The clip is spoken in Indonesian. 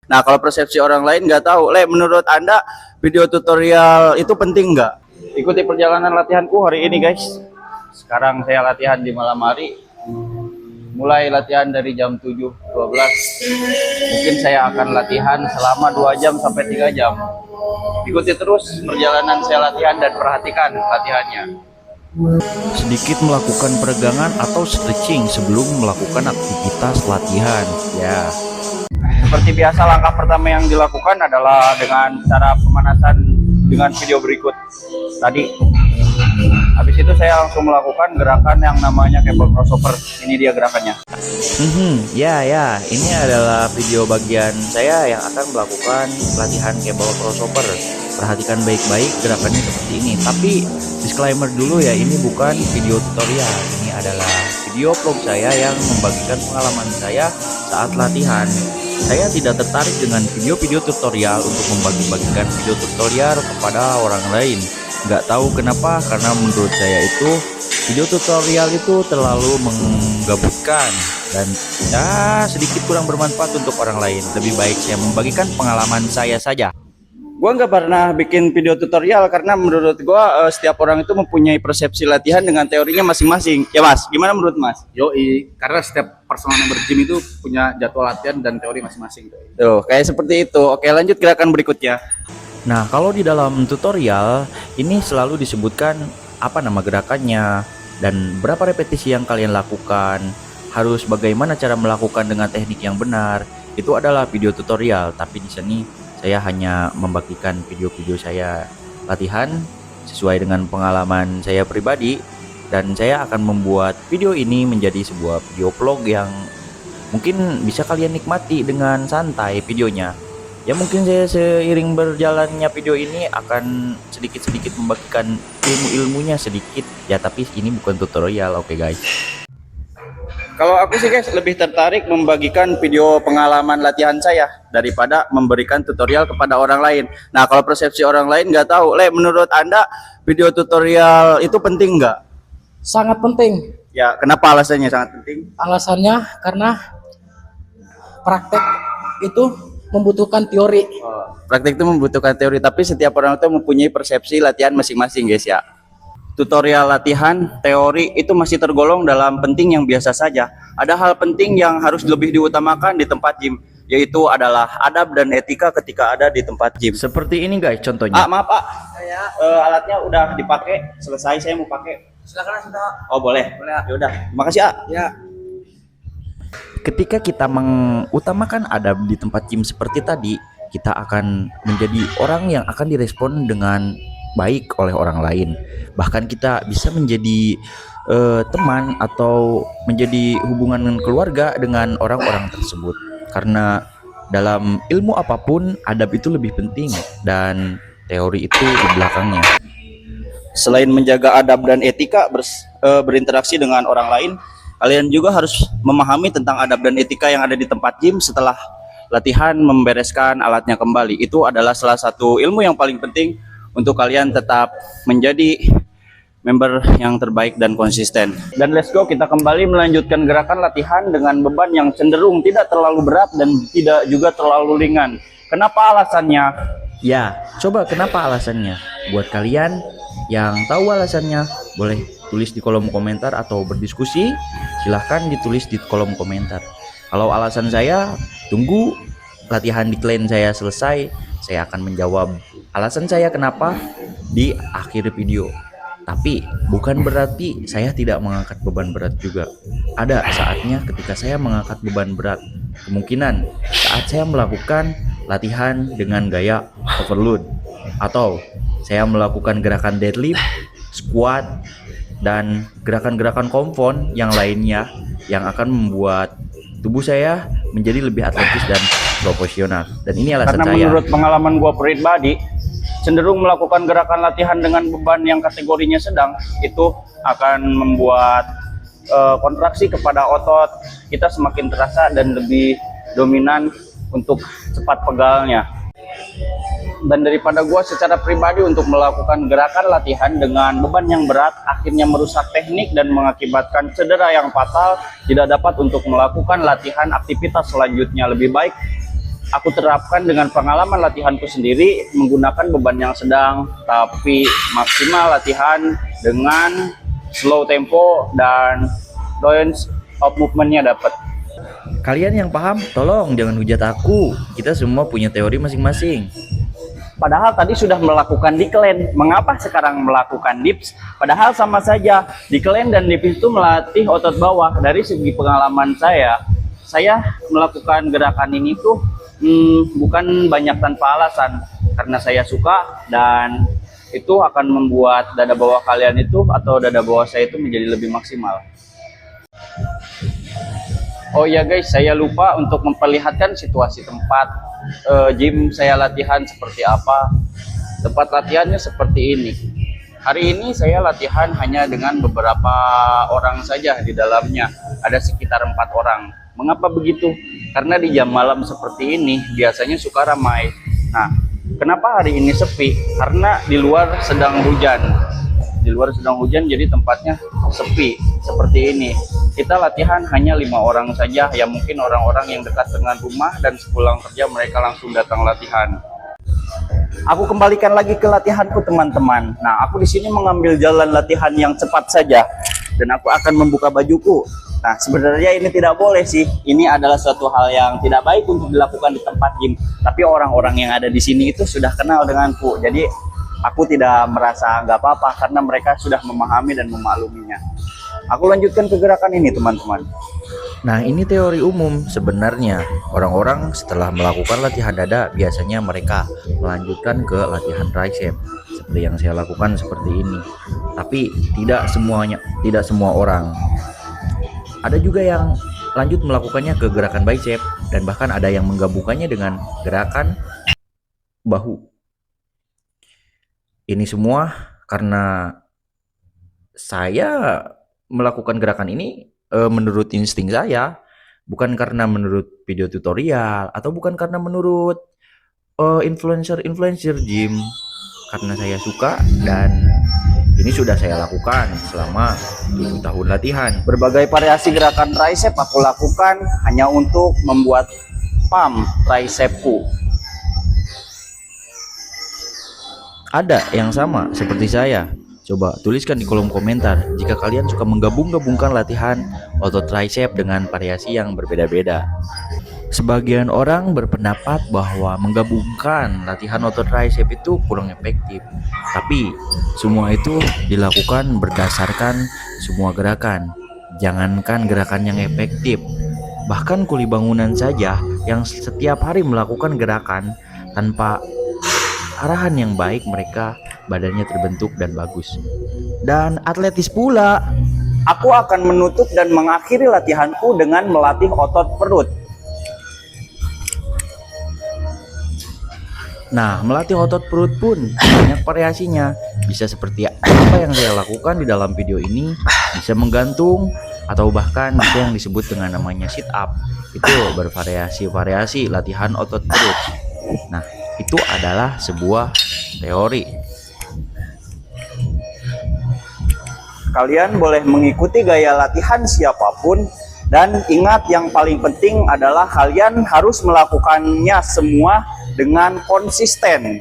Nah, kalau persepsi orang lain nggak tahu. Menurut Anda video tutorial itu penting nggak? Ikuti perjalanan latihanku hari ini, guys. Sekarang saya latihan di malam hari. Mulai latihan dari jam 7.12. Mungkin saya akan latihan selama 2 jam sampai 3 jam. Ikuti terus perjalanan saya latihan dan perhatikan latihannya. Sedikit melakukan peregangan atau stretching sebelum melakukan aktivitas latihan. Ya. Seperti biasa, langkah pertama yang dilakukan adalah dengan cara pemanasan dengan video berikut tadi. Habis itu saya langsung melakukan gerakan yang namanya cable crossover. Ini dia gerakannya. Ya, ini adalah video bagian saya yang akan melakukan latihan cable crossover. Perhatikan baik-baik gerakannya seperti ini. Tapi disclaimer dulu ya, ini bukan video tutorial. Ini adalah video vlog saya yang membagikan pengalaman saya saat latihan. Saya tidak tertarik dengan video-video tutorial untuk membagi-bagikan video tutorial kepada orang lain. Nggak tahu kenapa, karena menurut saya itu video tutorial itu terlalu menggabutkan dan ya sedikit kurang bermanfaat untuk orang lain. Lebih baik saya membagikan pengalaman saya saja. Gua nggak pernah bikin video tutorial karena menurut gua setiap orang itu mempunyai persepsi latihan dengan teorinya masing-masing. Ya Mas, gimana menurut Mas? Yoi, karena setiap personal yang bergym itu punya jadwal latihan dan teori masing-masing. Tuh, kayak seperti itu. Oke, lanjut gerakan berikutnya. Nah, kalau di dalam tutorial ini selalu disebutkan apa nama gerakannya dan berapa repetisi yang kalian lakukan, harus bagaimana cara melakukan dengan teknik yang benar. Itu adalah video tutorial, tapi di sini saya hanya membagikan video-video saya latihan sesuai dengan pengalaman saya pribadi, dan saya akan membuat video ini menjadi sebuah video vlog yang mungkin bisa kalian nikmati dengan santai videonya. Ya mungkin saya seiring berjalannya video ini akan sedikit-sedikit membagikan ilmu-ilmunya sedikit ya, tapi ini bukan tutorial. Oke guys. Kalau aku sih guys lebih tertarik membagikan video pengalaman latihan saya daripada memberikan tutorial kepada orang lain. Nah, kalau persepsi orang lain nggak tahu. Menurut Anda video tutorial itu penting nggak? Sangat penting. Ya, kenapa alasannya sangat penting? Alasannya karena praktek itu membutuhkan teori. Praktek itu membutuhkan teori, tapi setiap orang itu mempunyai persepsi latihan masing-masing guys ya. Tutorial latihan, teori itu masih tergolong dalam penting yang biasa saja. Ada hal penting yang harus lebih diutamakan di tempat gym, yaitu adalah adab dan etika ketika ada di tempat gym. Seperti ini guys contohnya. Maaf Pak, alatnya udah dipakai, selesai saya mau pakai. Silakan sudah. Oh boleh. Ya udah, terima kasih Ya. Ketika kita mengutamakan adab di tempat gym seperti tadi, kita akan menjadi orang yang akan direspon dengan baik oleh orang lain. Bahkan kita bisa menjadi teman atau menjadi hubungan keluarga dengan orang-orang tersebut. Karena dalam ilmu apapun adab itu lebih penting dan teori itu di belakangnya. Selain menjaga adab dan etika berinteraksi dengan orang lain, kalian juga harus memahami tentang adab dan etika yang ada di tempat gym setelah latihan membereskan alatnya kembali. Itu adalah salah satu ilmu yang paling penting untuk kalian tetap menjadi member yang terbaik dan konsisten. Dan let's go, kita kembali melanjutkan gerakan latihan dengan beban yang cenderung tidak terlalu berat dan tidak juga terlalu ringan. Kenapa alasannya? Ya, coba kenapa alasannya? Buat kalian yang tahu alasannya, boleh tulis di kolom komentar atau berdiskusi, silahkan ditulis di kolom komentar. Kalau alasan saya, tunggu latihan di clan saya selesai, saya akan menjawab alasan saya kenapa di akhir video. Tapi bukan berarti saya tidak mengangkat beban berat juga. Ada saatnya ketika saya mengangkat beban berat, kemungkinan saat saya melakukan latihan dengan gaya overload, atau saya melakukan gerakan deadlift, squat, dan gerakan-gerakan compound yang lainnya yang akan membuat tubuh saya menjadi lebih atletis dan profesional. Dan ini alasan Karena saya. menurut pengalaman gua pribadi, cenderung melakukan gerakan latihan dengan beban yang kategorinya sedang itu akan membuat kontraksi kepada otot kita semakin terasa dan lebih dominan untuk cepat pegalnya. Dan daripada gua secara pribadi untuk melakukan gerakan latihan dengan beban yang berat akhirnya merusak teknik dan mengakibatkan cedera yang fatal, tidak dapat untuk melakukan latihan aktivitas selanjutnya. Lebih baik aku terapkan dengan pengalaman latihanku sendiri menggunakan beban yang sedang tapi maksimal latihan dengan slow tempo dan range of movement-nya dapat. Kalian yang paham, tolong jangan hujat aku. Kita semua punya teori masing-masing. Padahal tadi sudah melakukan decline, mengapa sekarang melakukan dips? Padahal sama saja, decline dan dips itu melatih otot bawah. Dari segi pengalaman saya melakukan gerakan ini tuh bukan banyak tanpa alasan, karena saya suka dan itu akan membuat dada bawah kalian itu atau dada bawah saya itu menjadi lebih maksimal. Oh ya guys, saya lupa untuk memperlihatkan situasi tempat gym saya latihan seperti apa. Tempat latihannya seperti ini. Hari ini saya latihan hanya dengan beberapa orang saja di dalamnya. Ada sekitar 4 orang. Mengapa begitu? Karena di jam malam seperti ini biasanya suka ramai. Nah, kenapa hari ini sepi? Karena di luar sedang hujan. Di luar sedang hujan, jadi tempatnya sepi seperti ini. Kita latihan hanya 5 orang saja, ya mungkin orang-orang yang dekat dengan rumah dan sepulang kerja mereka langsung datang latihan. Aku kembalikan lagi ke latihanku teman-teman. Nah, aku di sini mengambil jalan latihan yang cepat saja dan aku akan membuka bajuku. Nah, sebenarnya ini tidak boleh sih. Ini adalah suatu hal yang tidak baik untuk dilakukan di tempat gym. Tapi orang-orang yang ada di sini itu sudah kenal denganku. Jadi aku tidak merasa nggak apa-apa karena mereka sudah memahami dan memakluminya. Aku lanjutkan ke gerakan ini teman-teman. Nah, ini teori umum. Sebenarnya orang-orang setelah melakukan latihan dada biasanya mereka melanjutkan ke latihan tricep seperti yang saya lakukan seperti ini. Tapi tidak semuanya, tidak semua orang. Ada juga yang lanjut melakukannya ke gerakan bicep dan bahkan ada yang menggabungkannya dengan gerakan bahu. Ini semua karena saya melakukan gerakan ini menurut insting saya, bukan karena menurut video tutorial atau bukan karena menurut influencer gym, karena saya suka dan ini sudah saya lakukan selama 7 tahun latihan. Berbagai variasi gerakan tricep aku lakukan hanya untuk membuat pump tricepku. Ada yang sama seperti saya? Coba tuliskan di kolom komentar jika kalian suka menggabung-gabungkan latihan otot tricep dengan variasi yang berbeda-beda. Sebagian orang berpendapat bahwa menggabungkan latihan otot tricep itu kurang efektif. Tapi semua itu dilakukan berdasarkan semua gerakan. Jangankan gerakan yang efektif, bahkan kuli bangunan saja yang setiap hari melakukan gerakan tanpa arahan yang baik, mereka badannya terbentuk dan bagus dan atletis pula. Aku akan menutup dan mengakhiri latihanku dengan melatih otot perut. Nah, melatih otot perut pun banyak variasinya. Bisa seperti apa yang saya lakukan di dalam video ini, bisa menggantung atau bahkan bisa yang disebut dengan namanya sit up. Itu bervariasi-variasi latihan otot perut. Nah, itu adalah sebuah teori. Kalian boleh mengikuti gaya latihan siapapun dan ingat yang paling penting adalah kalian harus melakukannya semua dengan konsisten.